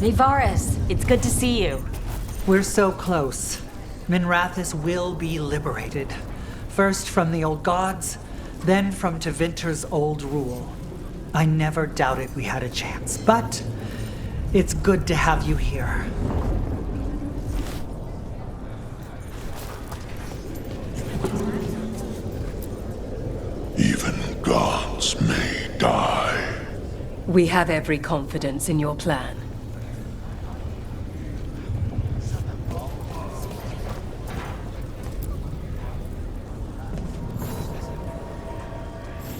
Vivaris, it's good to see you. We're so close. Minrathous will be liberated. First from the old gods, then from Tevinter's old rule. I never doubted we had a chance, but it's good to have you here. Even gods may die. We have every confidence in your plan.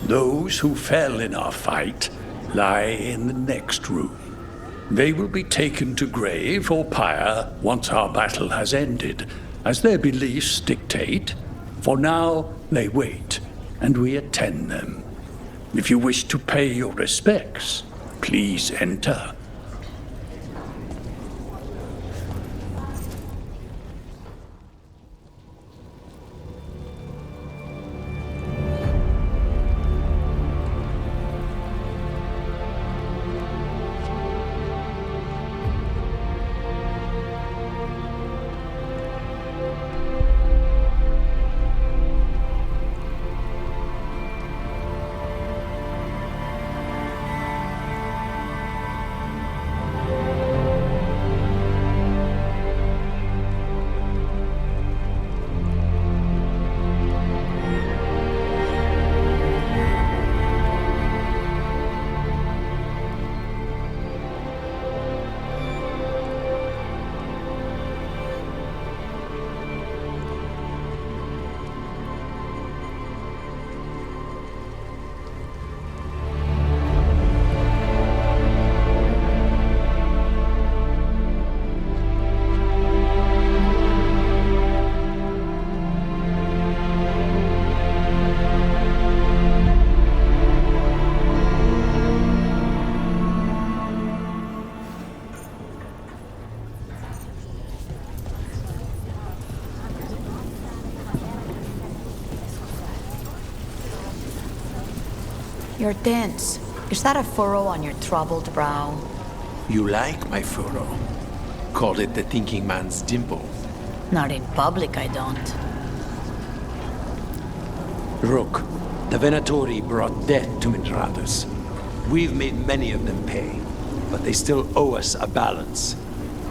Those who fell in our fight lie in the next room. They will be taken to grave or pyre once our battle has ended, as their beliefs dictate. For now, they wait, and we attend them. If you wish to pay your respects, please enter. You're tense. Is that a furrow on your troubled brow? You like my furrow. Call it the thinking man's dimple. Not in public, I don't. Rook, the Venatori brought death to Minrathous. We've made many of them pay, but they still owe us a balance.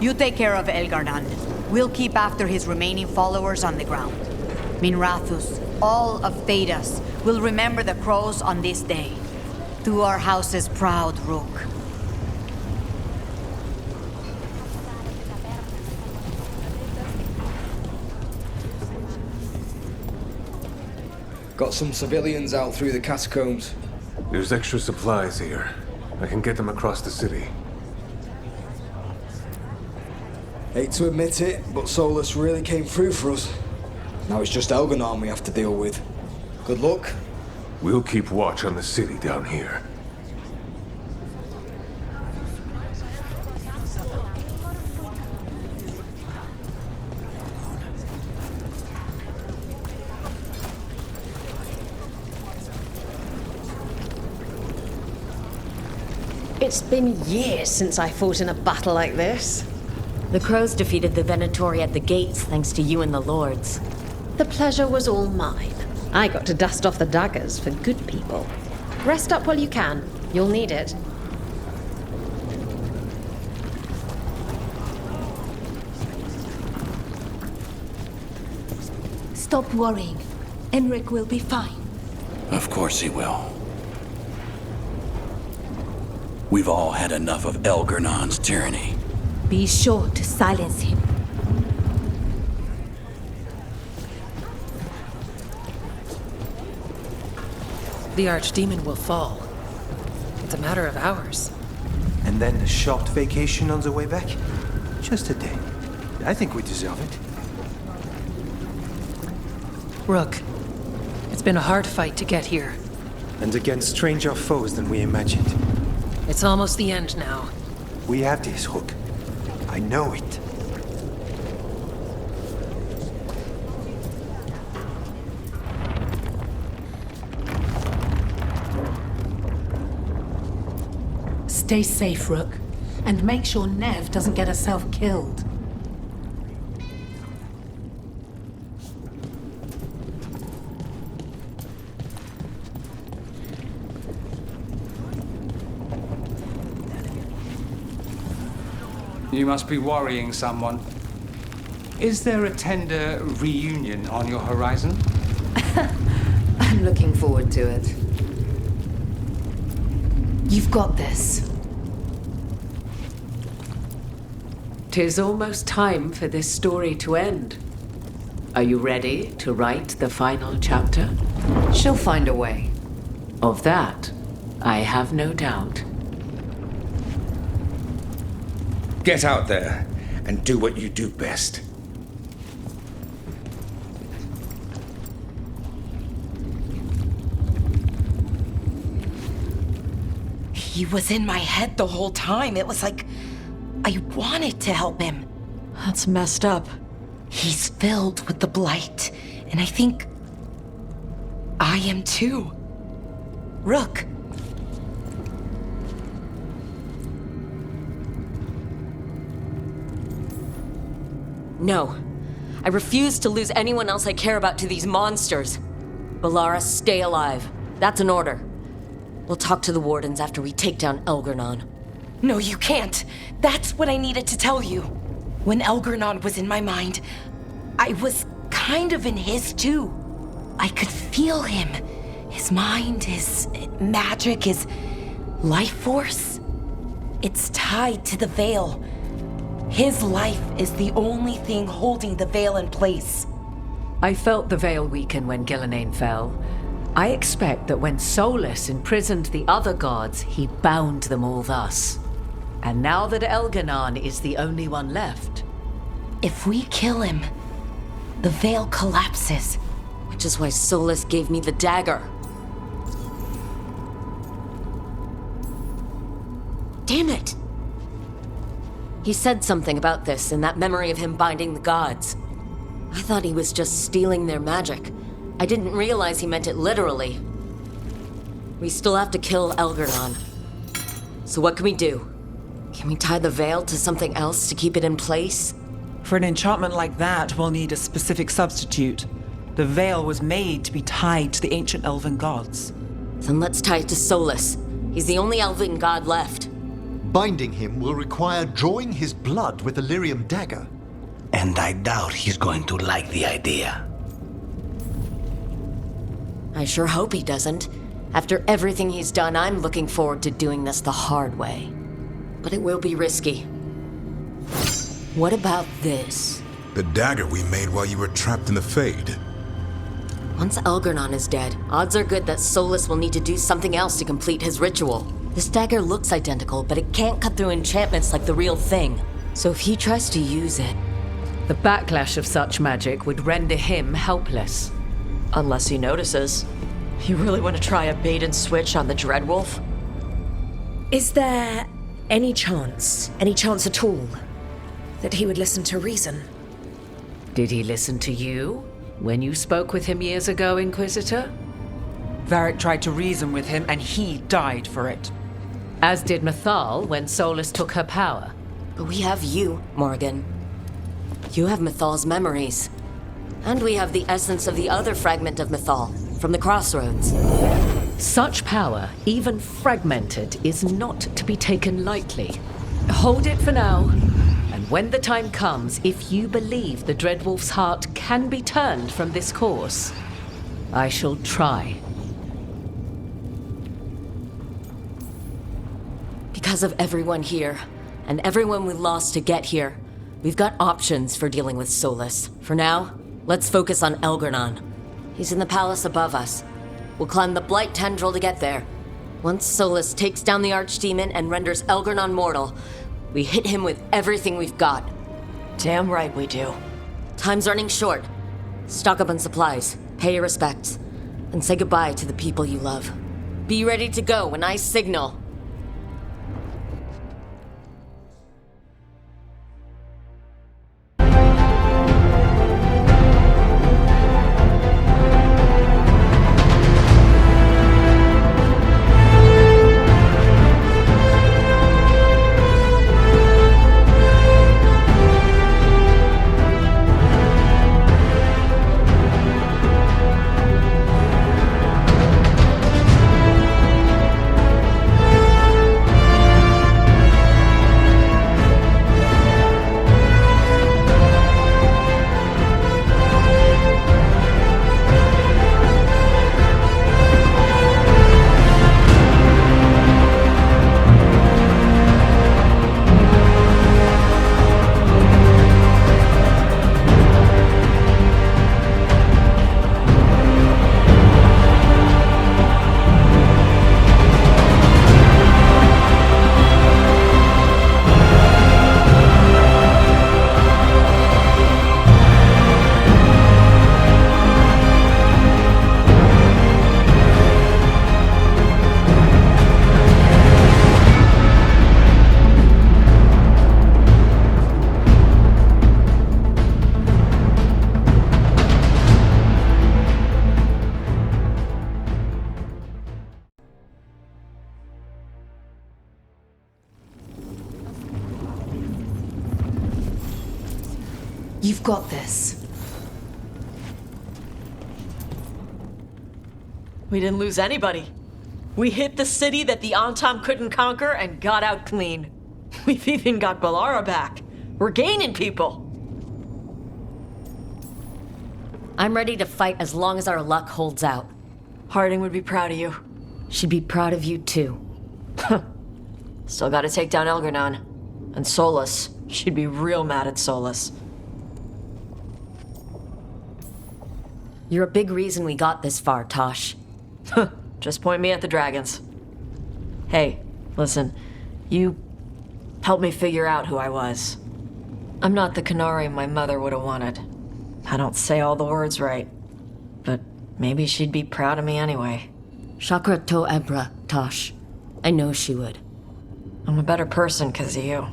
You take care of Veilguard. We'll keep after his remaining followers on the ground. Minrathous, all of Thedas, will remember the crows on this day. To our house's proud Rook. Got some civilians out through the catacombs. There's extra supplies here. I can get them across the city. Hate to admit it, but Solus really came through for us. Now it's just Elganon we have to deal with. Good luck. We'll keep watch on the city down here. It's been years since I fought in a battle like this. The crows defeated the Venatori at the gates thanks to you and the lords. The pleasure was all mine. I got to dust off the daggers for good people. Rest up while you can. You'll need it. Stop worrying. Enric will be fine. Of course he will. We've all had enough of Elgernon's tyranny. Be sure to silence him. The Archdemon will fall. It's a matter of hours. And then a short vacation on the way back? Just a day. I think we deserve it. Rook, it's been a hard fight to get here. And against stranger foes than we imagined. It's almost the end now. We have this, Rook. I know it. Stay safe, Rook. And make sure Nev doesn't get herself killed. You must be worrying someone. Is there a tender reunion on your horizon? I'm looking forward to it. You've got this. 'Tis almost time for this story to end. Are you ready to write the final chapter? She'll find a way. Of that, I have no doubt. Get out there and do what you do best. He was in my head the whole time. It was like I wanted to help him. That's messed up. He's filled with the blight, and I think I am too. Rook. No. I refuse to lose anyone else I care about to these monsters. Balara, stay alive. That's an order. We'll talk to the wardens after we take down Elgarnon. No, you can't. That's what I needed to tell you. When Elgarnon was in my mind, I was kind of in his too. I could feel him. His mind, his magic, his life force. It's tied to the Veil. His life is the only thing holding the Veil in place. I felt the Veil weaken when Gillenane fell. I expect that when Solus imprisoned the other gods, he bound them all thus. And now that Elgarnon is the only one left... If we kill him, the Veil collapses. Which is why Solus gave me the dagger. Damn it! He said something about this in that memory of him binding the gods. I thought he was just stealing their magic. I didn't realize he meant it literally. We still have to kill Elgarnon. So what can we do? Can we tie the Veil to something else to keep it in place? For an enchantment like that, we'll need a specific substitute. The Veil was made to be tied to the ancient elven gods. Then let's tie it to Solus. He's the only elven god left. Binding him will require drawing his blood with a lyrium dagger. And I doubt he's going to like the idea. I sure hope he doesn't. After everything he's done, I'm looking forward to doing this the hard way. But it will be risky. What about this? The dagger we made while you were trapped in the Fade. Once Elgarnon is dead, odds are good that Solus will need to do something else to complete his ritual. This dagger looks identical, but it can't cut through enchantments like the real thing. So if he tries to use it... The backlash of such magic would render him helpless. Unless he notices. You really want to try a bait and switch on the Dreadwolf? Is there any chance at all, that he would listen to reason? Did he listen to you when you spoke with him years ago, Inquisitor? Varric tried to reason with him, and he died for it. As did Mythal when Solus took her power. But we have you, Morgan. You have Mythal's memories. And we have the essence of the other fragment of Mythal, from the Crossroads. Such power, even fragmented, is not to be taken lightly. Hold it for now. And when the time comes, if you believe the Dreadwolf's heart can be turned from this course, I shall try. Because of everyone here, and everyone we lost to get here, we've got options for dealing with Solus. For now, let's focus on Elgarnon. He's in the palace above us. We'll climb the Blight Tendril to get there. Once Solus takes down the Archdemon and renders Elgarnon mortal, we hit him with everything we've got. Damn right we do. Time's running short. Stock up on supplies, pay your respects, and say goodbye to the people you love. Be ready to go when I signal. You've got this. We didn't lose anybody. We hit the city that the Antam couldn't conquer and got out clean. We've even got Balara back. We're gaining people. I'm ready to fight as long as our luck holds out. Harding would be proud of you. She'd be proud of you too. Still gotta take down Elgar'nan. And Solus. She'd be real mad at Solus. You're a big reason we got this far, Tosh. Just point me at the dragons. Hey, listen. You helped me figure out who I was. I'm not the Canary my mother would have wanted. I don't say all the words right. But maybe she'd be proud of me anyway. Chakra to Ebra, Tosh. I know she would. I'm a better person because of you.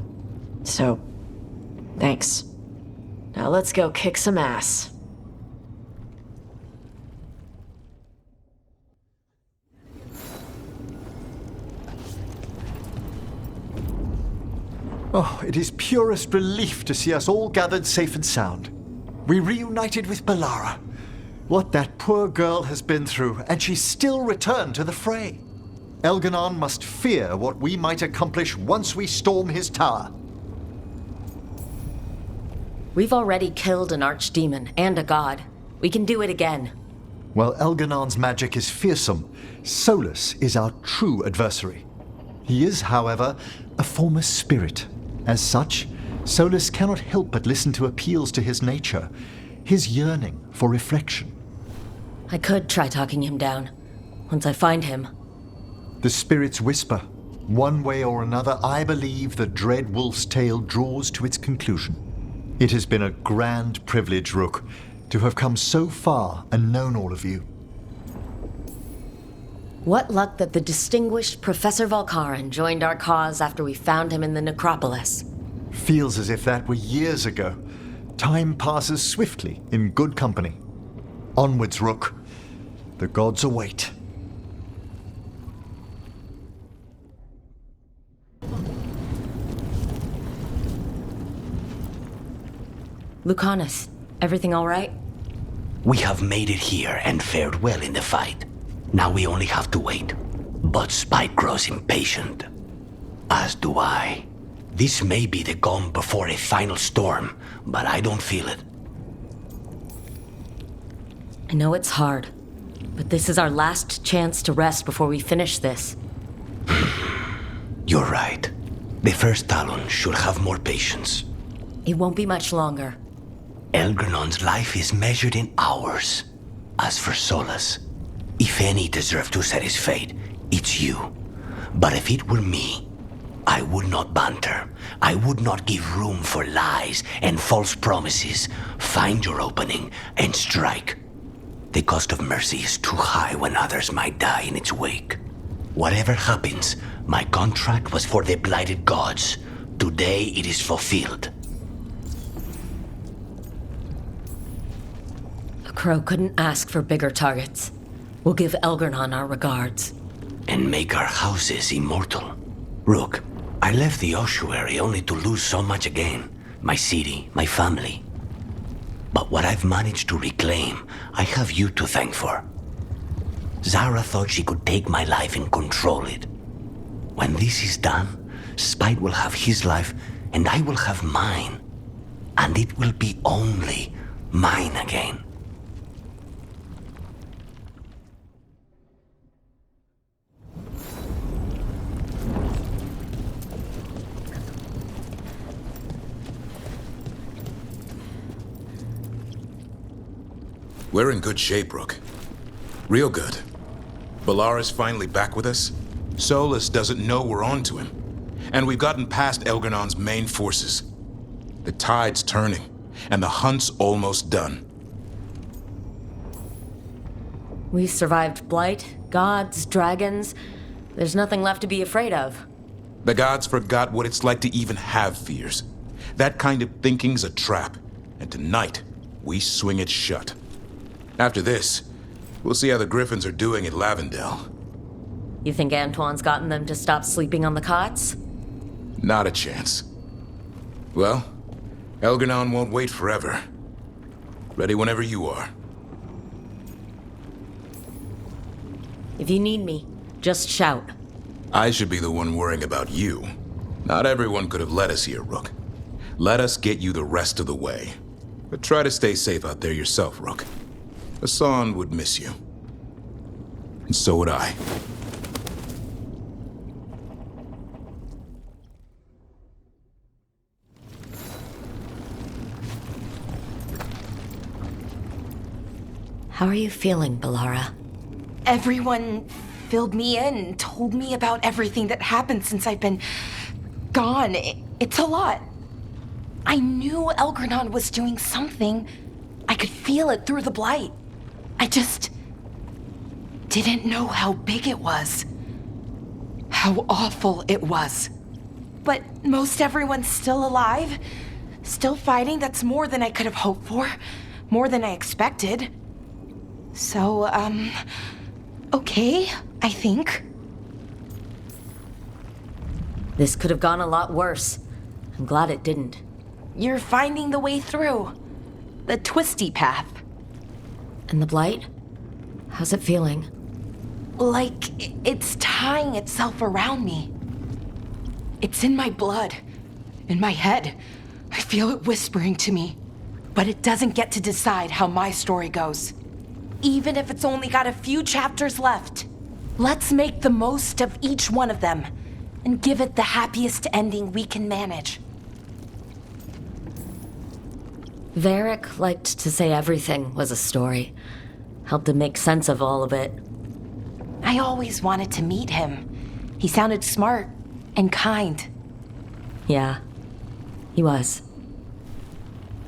So, thanks. Now let's go kick some ass. Oh, it is purest relief to see us all gathered safe and sound. We reunited with Balara. What that poor girl has been through, and she's still returned to the fray. Elgar'nan must fear what we might accomplish once we storm his tower. We've already killed an archdemon and a god. We can do it again. While Elgar'nan's magic is fearsome, Solus is our true adversary. He is, however, a former spirit. As such, Solus cannot help but listen to appeals to his nature, his yearning for reflection. I could try talking him down, once I find him. The spirits whisper. One way or another, I believe the dread wolf's tale draws to its conclusion. It has been a grand privilege, Rook, to have come so far and known all of you. What luck that the distinguished Professor Volkarin joined our cause after we found him in the necropolis. Feels as if that were years ago. Time passes swiftly in good company. Onwards, Rook. The gods await. Lucanus, everything all right? We have made it here and fared well in the fight. Now we only have to wait. But Spike grows impatient. As do I. This may be the calm before a final storm, but I don't feel it. I know it's hard, but this is our last chance to rest before we finish this. You're right. The first Talon should have more patience. It won't be much longer. Elgar'nan's life is measured in hours. As for Solus, if any deserve to set his fate, it's you. But if it were me, I would not banter. I would not give room for lies and false promises. Find your opening and strike. The cost of mercy is too high when others might die in its wake. Whatever happens, my contract was for the blighted gods. Today it is fulfilled. A crow couldn't ask for bigger targets. We'll give Elgar'nan our regards. And make our houses immortal. Rook, I left the ossuary only to lose so much again. My city, my family. But what I've managed to reclaim, I have you to thank for. Zara thought she could take my life and control it. When this is done, Spite will have his life and I will have mine. And it will be only mine again. We're in good shape, Rook. Real good. Balara's finally back with us. Solus doesn't know we're on to him. And we've gotten past Elgar'nan's main forces. The tide's turning, and the hunt's almost done. We survived blight, gods, dragons. There's nothing left to be afraid of. The gods forgot what it's like to even have fears. That kind of thinking's a trap, and tonight, we swing it shut. After this, we'll see how the Griffins are doing at Lavendel. You think Antoine's gotten them to stop sleeping on the cots? Not a chance. Well, Elgar'nan won't wait forever. Ready whenever you are. If you need me, just shout. I should be the one worrying about you. Not everyone could have led us here, Rook. Let us get you the rest of the way. But try to stay safe out there yourself, Rook. Hassan would miss you. And so would I. How are you feeling, Balara? Everyone filled me in, told me about everything that happened since I've been gone. It's a lot. I knew Elgar'nan was doing something. I could feel it through the blight. I just didn't know how big it was. How awful it was. But most everyone's still alive. Still fighting. That's more than I could have hoped for. More than I expected. So, okay, I think. This could have gone a lot worse. I'm glad it didn't. You're finding the way through. The twisty path. And the blight? How's it feeling? Like it's tying itself around me. It's in my blood. In my head. I feel it whispering to me. But it doesn't get to decide how my story goes. Even if it's only got a few chapters left. Let's make the most of each one of them. And give it the happiest ending we can manage. Varric liked to say everything was a story. Helped him make sense of all of it. I always wanted to meet him. He sounded smart and kind. Yeah, he was.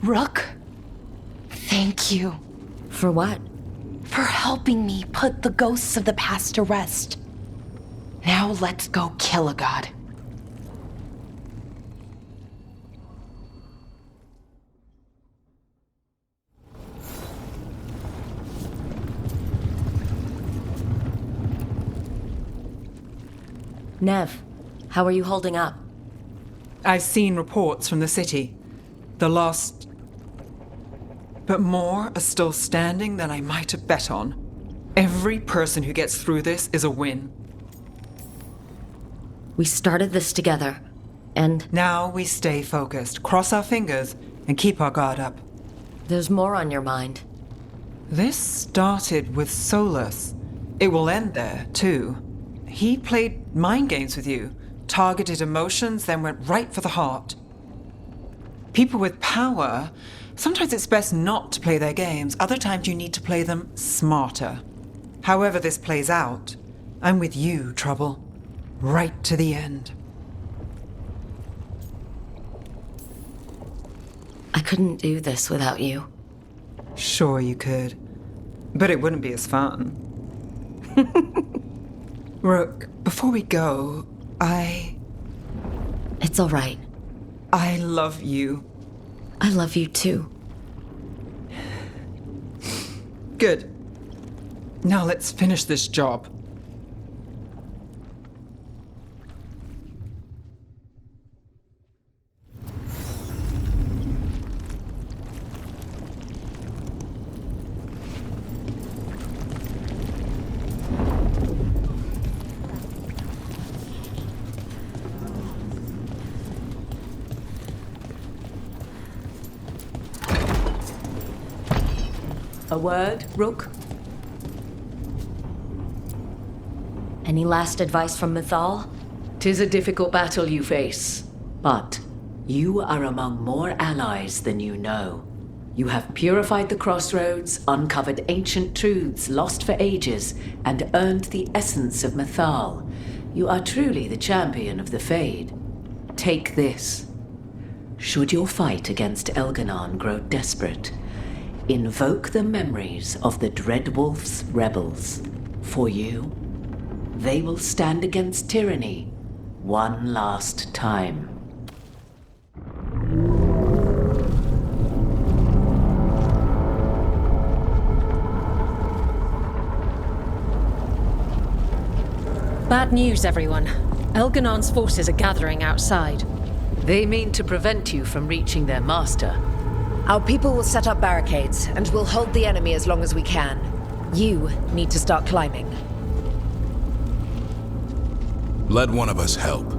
Rook, thank you. For what? For helping me put the ghosts of the past to rest. Now let's go kill a god. Nev, how are you holding up? I've seen reports from the city. The lost... But more are still standing than I might have bet on. Every person who gets through this is a win. We started this together, and... Now we stay focused, cross our fingers, and keep our guard up. There's more on your mind. This started with Solus. It will end there, too. He played mind games with you, targeted emotions, then went right for the heart. People with power, sometimes it's best not to play their games. Other times you need to play them smarter. However this plays out, I'm with you, Trouble. Right to the end. I couldn't do this without you. Sure you could, but it wouldn't be as fun. Rook, before we go, It's all right. I love you. I love you too. Good. Now let's finish this job. A word, Rook? Any last advice from Mythal? 'Tis a difficult battle you face, but you are among more allies than you know. You have purified the crossroads, uncovered ancient truths lost for ages, and earned the essence of Mythal. You are truly the champion of the Fade. Take this. Should your fight against Elgar'nan grow desperate, invoke the memories of the Dreadwolf's rebels. For you, they will stand against tyranny one last time. Bad news, everyone. Elgar'nan's forces are gathering outside. They mean to prevent you from reaching their master. Our people will set up barricades, and we'll hold the enemy as long as we can. You need to start climbing. Let one of us help.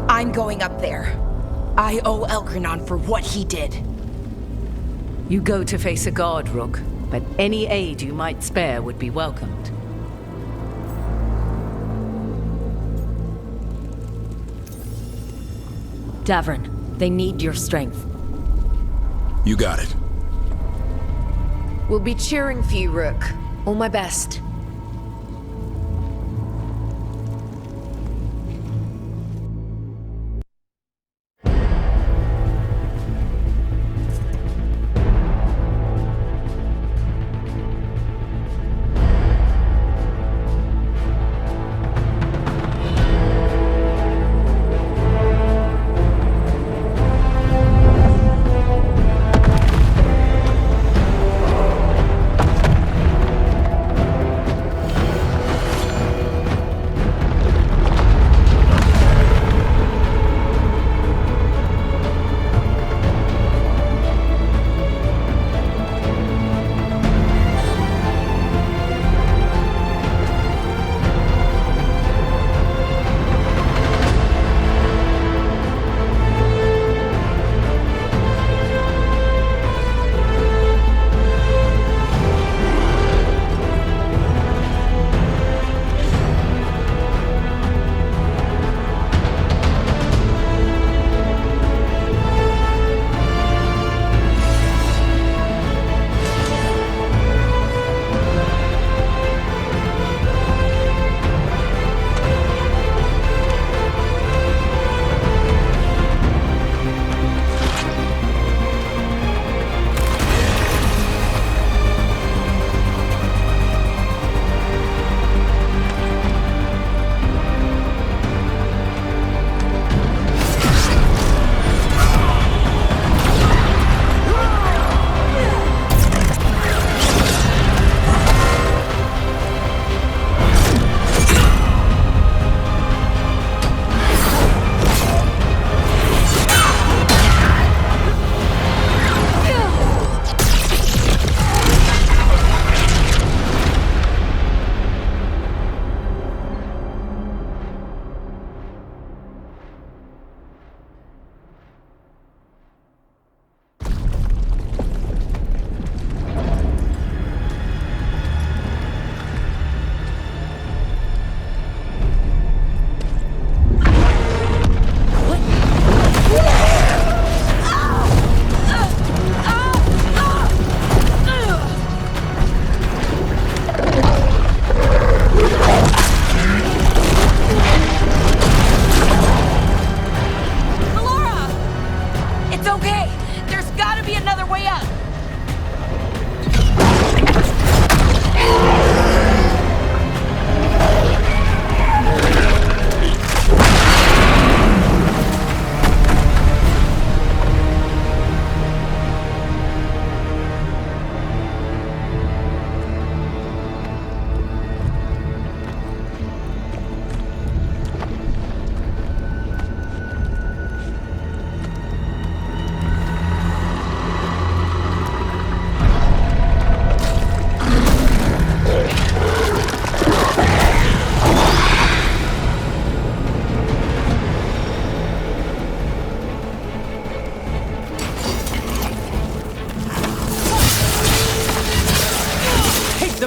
I'm going up there. I owe Elgranon for what he did. You go to face a guard, Rook, but any aid you might spare would be welcomed. Davrin, they need your strength. You got it. We'll be cheering for you, Rook. All my best.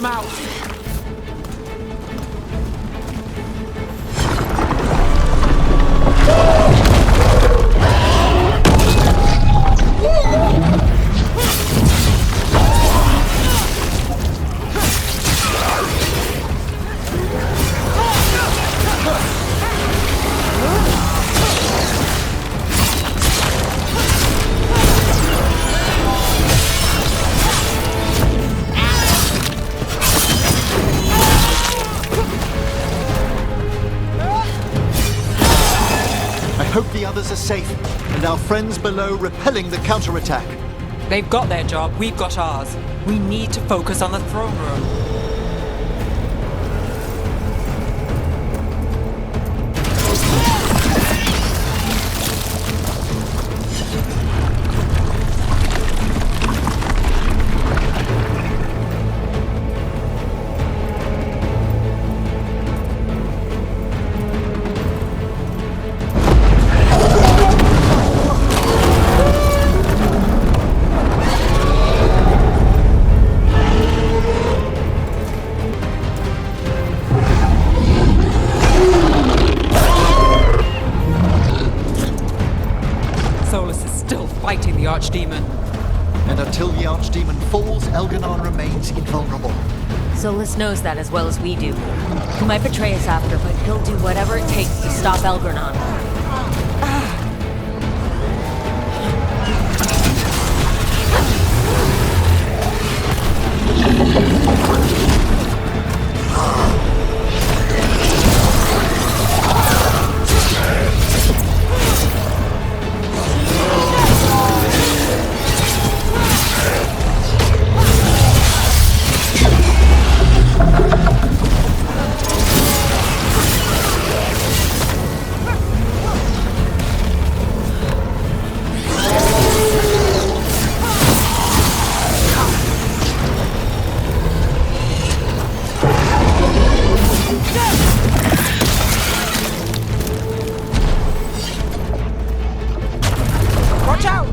them out! I hope the others are safe, and our friends below repelling the counterattack. They've got their job, we've got ours. We need to focus on the throne room. Archdemon. And until the Archdemon falls, Elganon remains invulnerable. Solus knows that as well as we do. He might betray us after, but he'll do whatever it takes to stop Elgranon. Watch out!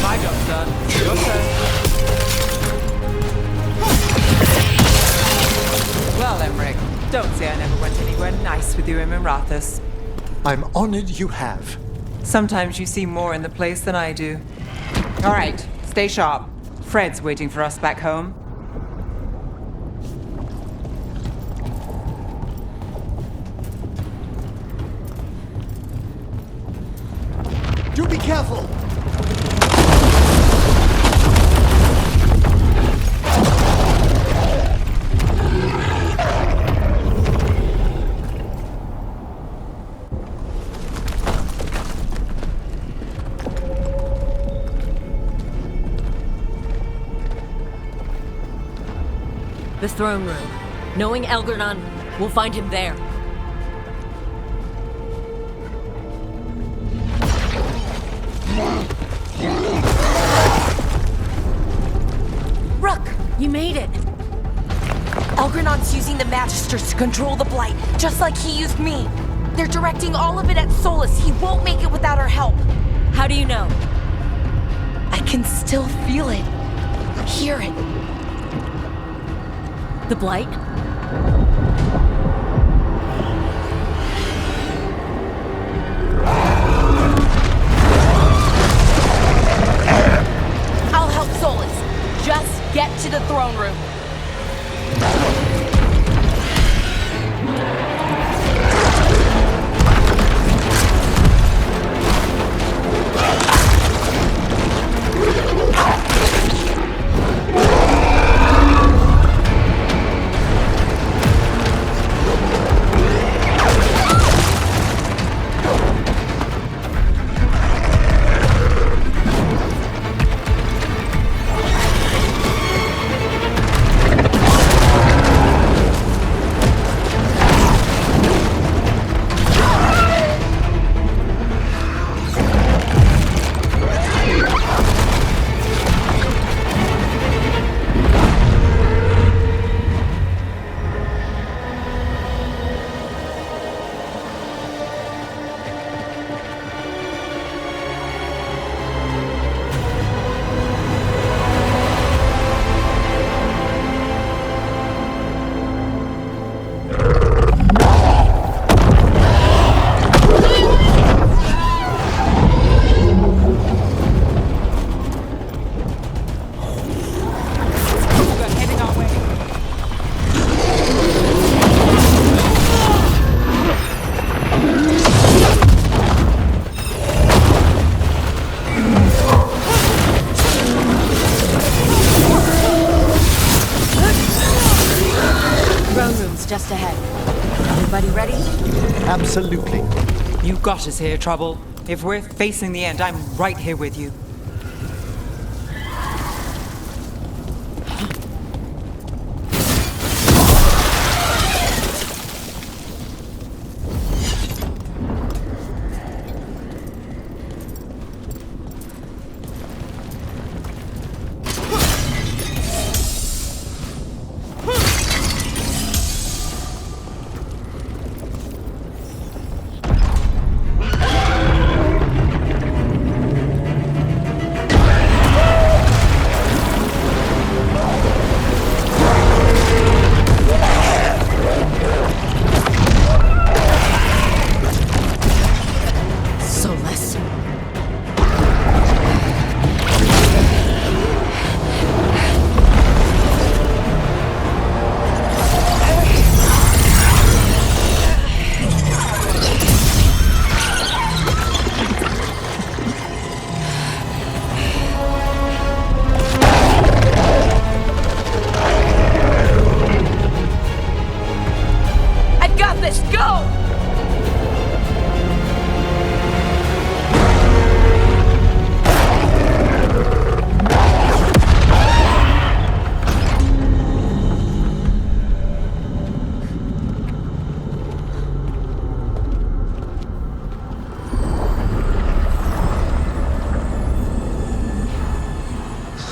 My job's done. Your turn. Well, Emmerich, don't say I never went anywhere nice with you in Minrathous. I'm honored you have. Sometimes you see more in the place than I do. All right, stay sharp. Fred's waiting for us back home. Do be careful! The throne room. Knowing Elgranon, we'll find him there. Rook! You made it! Elgranon's using the Magisters to control the Blight, just like he used me. They're directing all of it at Solus. He won't make it without our help. How do you know? I can still feel it. Hear it. The Blight? I'll help Solus. Just get to the throne room. Absolutely. You got us here, Trouble. If we're facing the end, I'm right here with you.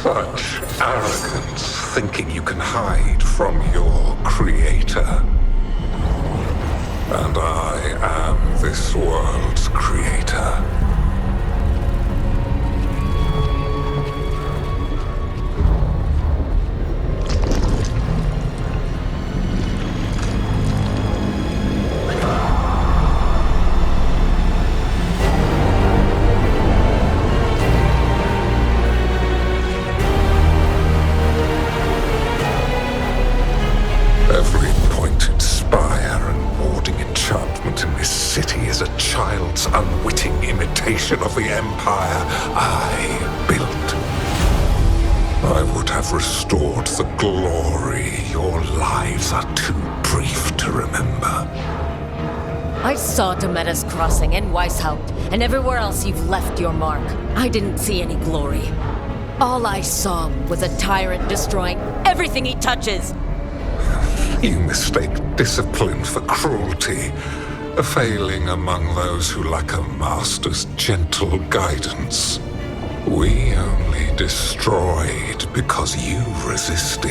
Such arrogance, thinking you can hide from your creator. And I am this world's creator. Every pointed spire and warding enchantment in this city is a child's unwitting imitation of the empire I built. I would have restored the glory. Your lives are too brief to remember. I saw Demeter's Crossing and Weishaupt, and everywhere else you've left your mark. I didn't see any glory. All I saw was a tyrant destroying everything he touches. You mistake discipline for cruelty, a failing among those who lack a master's gentle guidance. We only destroyed because you resisted.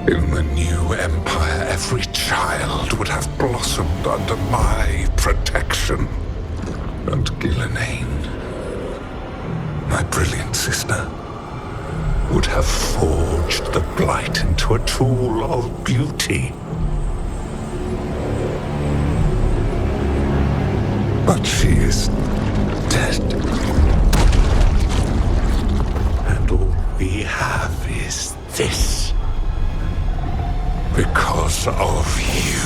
In the new empire, every child would have blossomed under my protection. And Gillenane, my brilliant sister, would have forged the blight into a tool of beauty. But she is dead. And all we have is this. Because of you.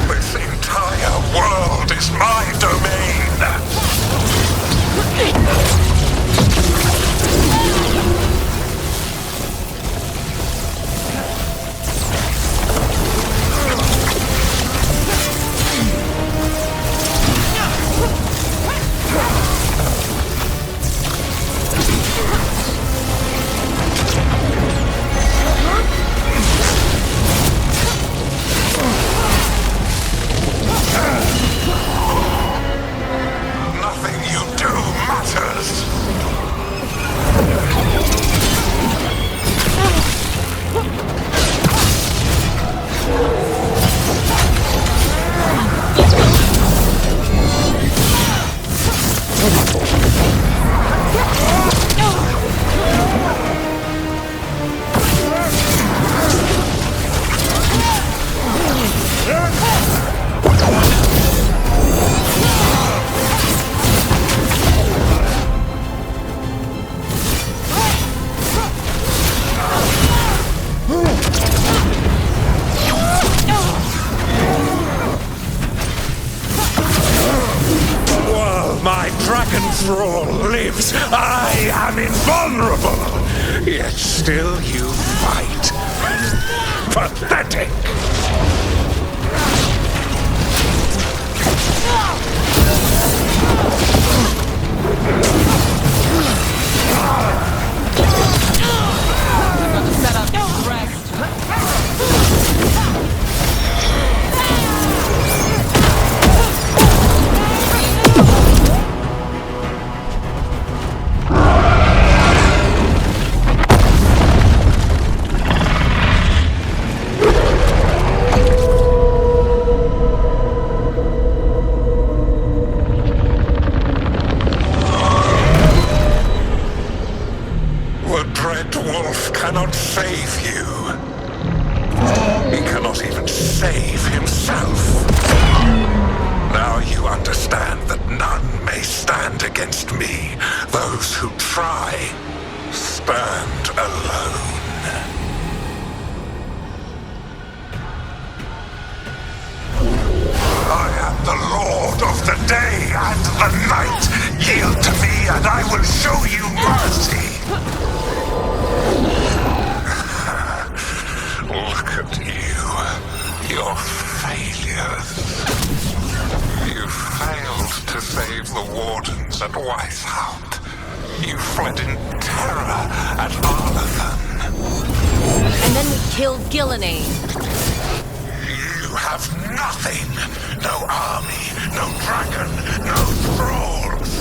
This entire world is my domain! I am invulnerable, yet still you fight. Pathetic! The Dread Wolf cannot save you. He cannot even save himself. Now you understand that none may stand against me. Those who try stand alone. I am the Lord of the day and the night. Yield to me and I will show you mercy. Look at you. Your failures. You failed to save the wardens at Weisshaupt. You fled in terror at Arlathan. And then we killed Gillenay. You have nothing. No army, no dragon, no thralls.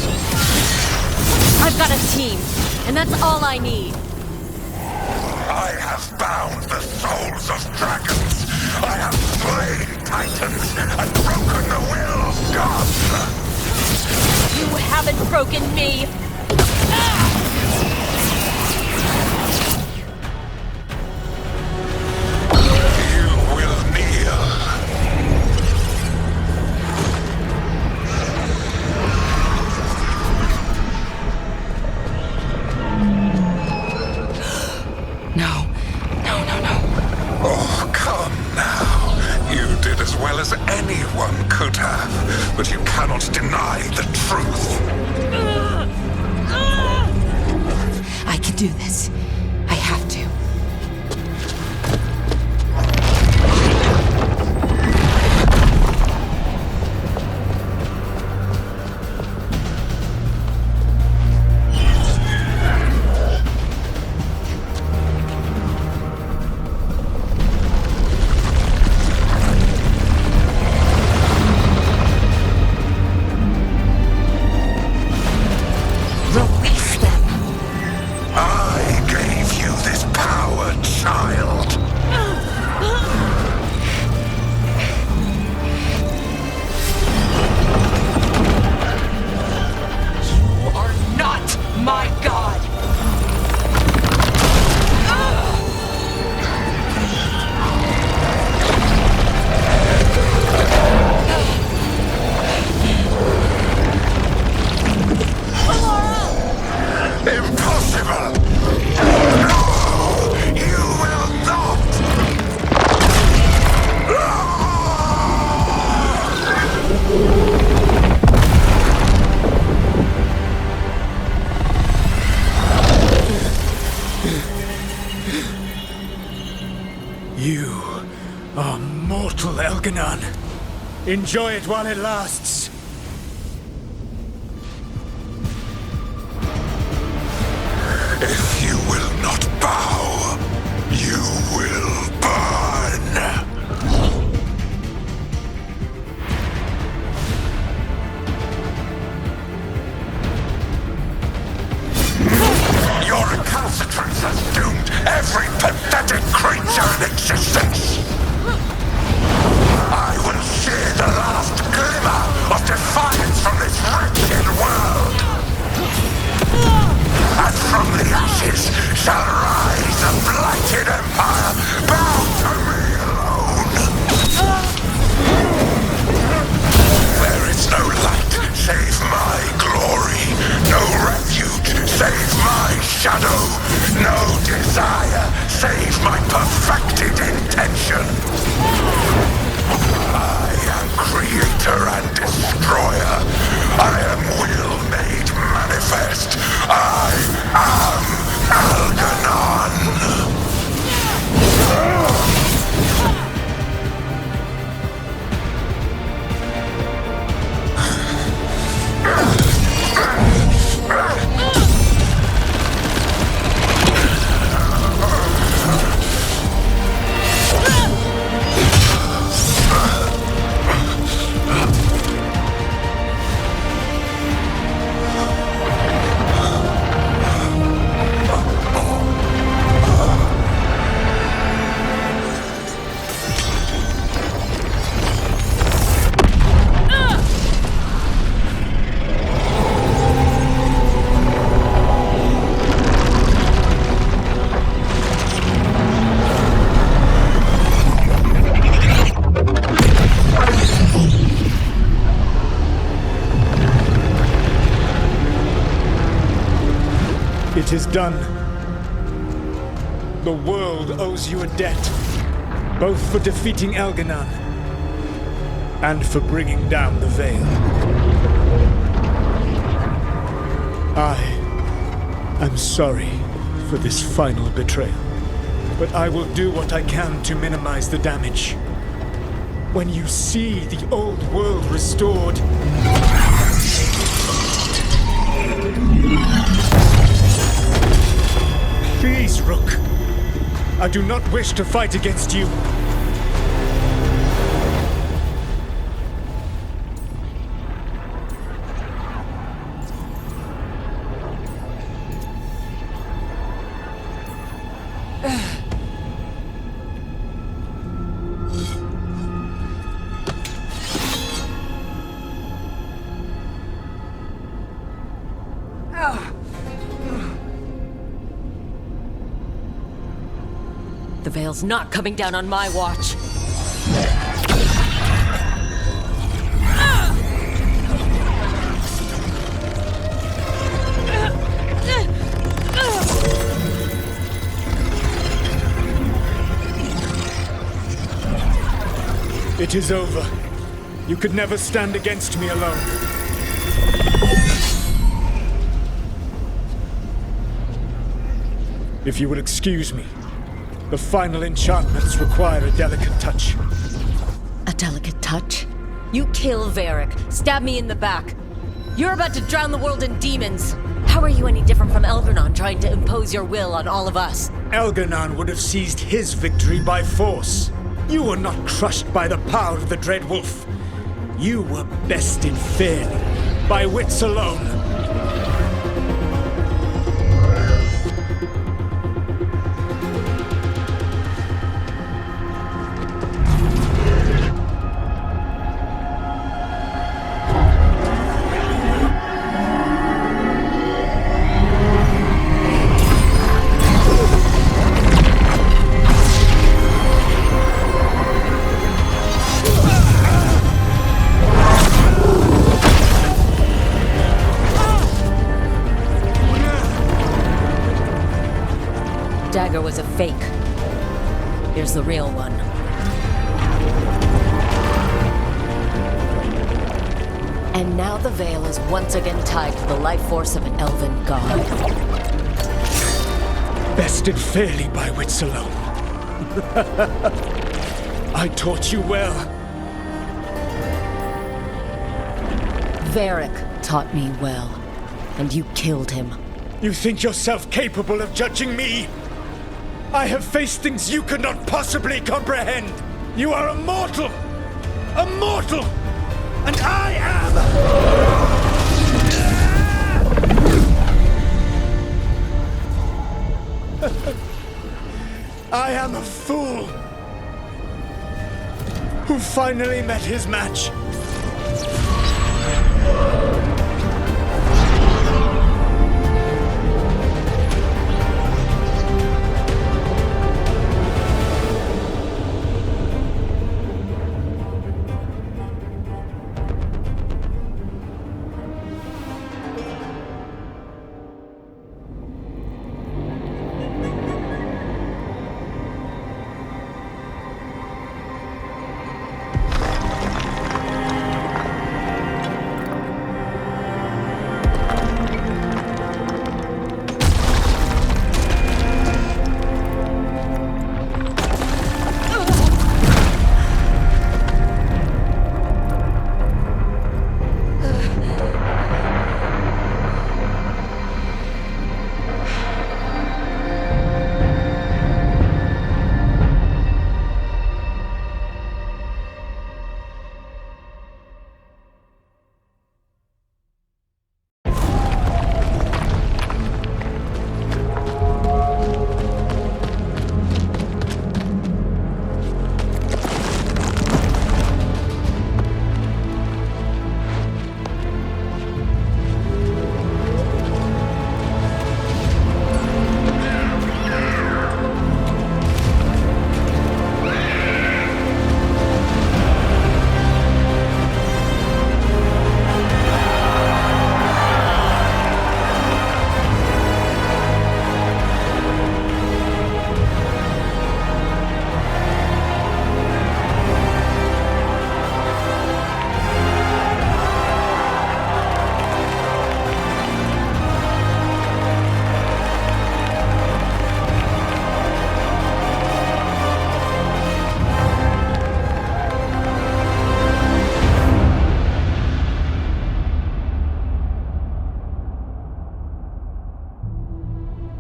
I've got a team, and that's all I need. I have bound the souls of dragons. I have slain titans and broken the will of gods. You haven't broken me. You will kneel. No. Oh, come now. You did as well as anyone could have, but you cannot deny the truth. I can do this. I have to. You are mortal, Elganon. Enjoy it while it lasts. If you will not bow, you will burn. Your recalcitrance has doomed every pathetic creature in existence. I will shear the last glimmer of defiance from this wretched world. And from the ashes shall rise a blighted empire bound to me alone. There is no light save my glory, no refuge save my shadow, no desire save my perfected intention. I am creator and destroyer. I am will made manifest. manifest. I am Algernon. It is done. The world owes you a debt, both for defeating Algernon and for bringing down the Veil. I am sorry for this final betrayal, but I will do what I can to minimize the damage. When you see the old world restored, please, Rook. I do not wish to fight against you. The Veil's not coming down on my watch. It is over. You could never stand against me alone. If you will excuse me, the final enchantments require a delicate touch. A delicate touch? You kill Varric, stab me in the back. You're about to drown the world in demons. How are you any different from Algernon trying to impose your will on all of us? Algernon would have seized his victory by force. You were not crushed by the power of the Dread Wolf. You were bested fairly, by wits alone. Dagger was a fake. Here's the real one. And now the Veil is once again tied to the life force of an elven god. Bested fairly by wits alone. I taught you well. Varric taught me well, and you killed him. You think yourself capable of judging me? I have faced things you could not possibly comprehend. You are a mortal! A mortal! And I am... I am a fool who finally met his match.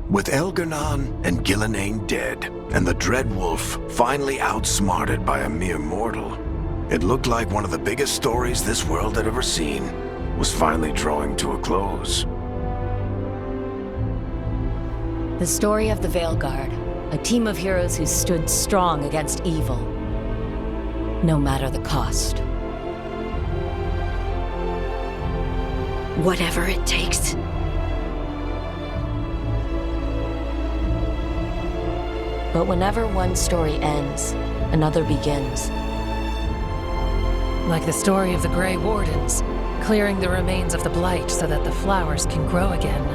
With Elgar'nan and Gillenane dead, and the Dreadwolf finally outsmarted by a mere mortal, it looked like one of the biggest stories this world had ever seen was finally drawing to a close. The story of the Veilguard, a team of heroes who stood strong against evil, no matter the cost. Whatever it takes. But whenever one story ends, another begins. Like the story of the Grey Wardens, clearing the remains of the Blight so that the flowers can grow again.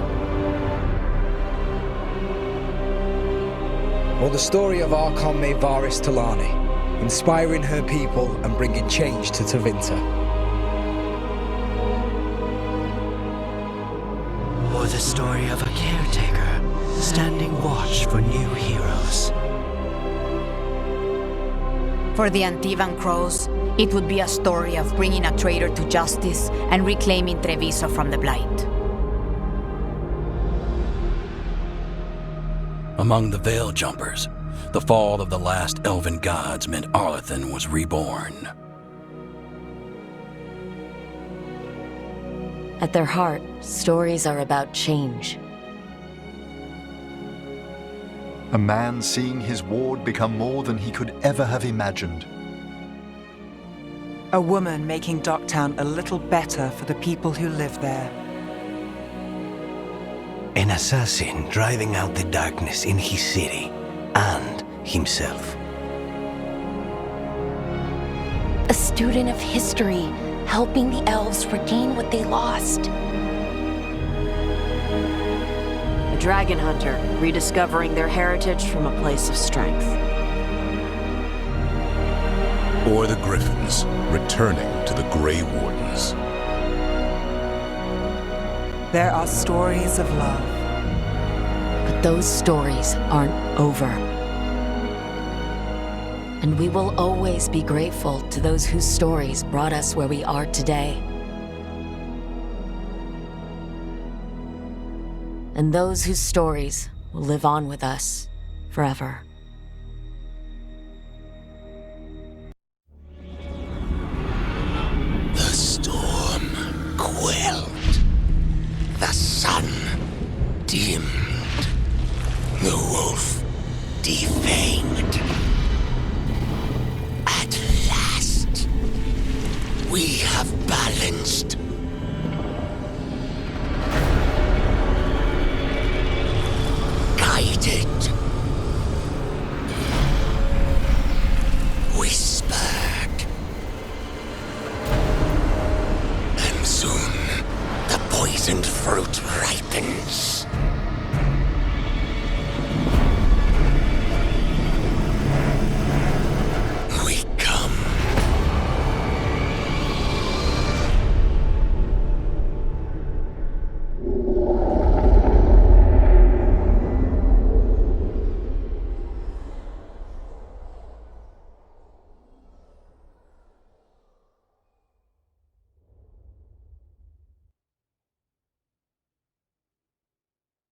Or the story of Archon Maevaris Talani, inspiring her people and bringing change to Tevinter. Or the story of a caretaker, standing watch for new heroes. For the Antivan Crows, it would be a story of bringing a traitor to justice and reclaiming Treviso from the Blight. Among the Veil Jumpers, the fall of the last elven gods meant Arlathan was reborn. At their heart, stories are about change. A man seeing his ward become more than he could ever have imagined. A woman making Docktown a little better for the people who live there. An assassin driving out the darkness in his city and himself. A student of history, helping the elves regain what they lost. A dragon hunter, rediscovering their heritage from a place of strength. Or the Griffins, returning to the Grey Wardens. There are stories of love. But those stories aren't over. And we will always be grateful to those whose stories brought us where we are today. And those whose stories will live on with us forever. The storm quelled. The sun dimmed. The wolf defanged. At last, we have balanced. Guided.